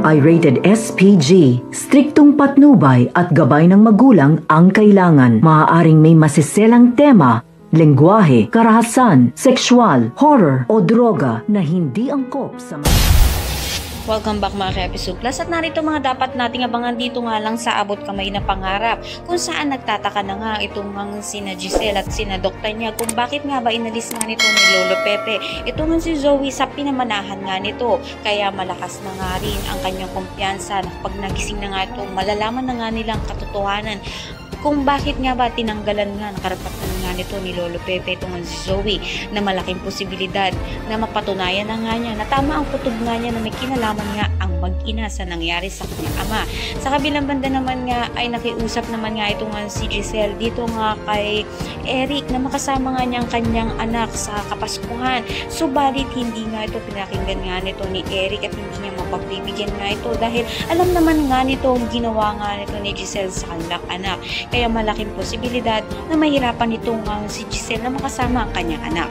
ay rated SPG. Striktong patnubay at gabay ng magulang ang kailangan. Maaaring may masiselang tema, lengguwahe, karahasan, sexual, horror o droga na hindi angkop sa Welcome back mga ka-Episode Plus at narito mga dapat nating abangan dito nga lang sa Abot Kamay na Pangarap kung saan nagtataka na nga itong mga sina Giselle at sina Dr. niya kung bakit nga ba inalis nga nito ni Lolo Pepe. Ito nga si Zoe sa pinamanahan nga nito kaya malakas na nga rin ang kanyang kumpiyansa na pag nagising na nga ito malalaman na nga nilang katotohanan kung bakit nga ba tinanggalan nga ng karapatan nga nito ni Lolo Pepe itong si Zoe na malaking posibilidad na mapatunayan na nga niya na tama ang kutob nga niya na may kinalaman nga ang mag-ina sa nangyari sa kanyang ama. Sa kabilang banda naman nga ay nakiusap naman nga itong si Giselle dito nga kay Eric na makasama nga niya ang kanyang anak sa Kapaskuhan. Subalit hindi nga ito pinakinggan nga nito ni Eric at hindi niya mapagbibigyan nga ito dahil alam naman nga nito ang ginawa nga nito ni Giselle sa kanilang anak. Kaya malaking posibilidad na mahirapan itong si Giselle na makasama ang kanyang anak.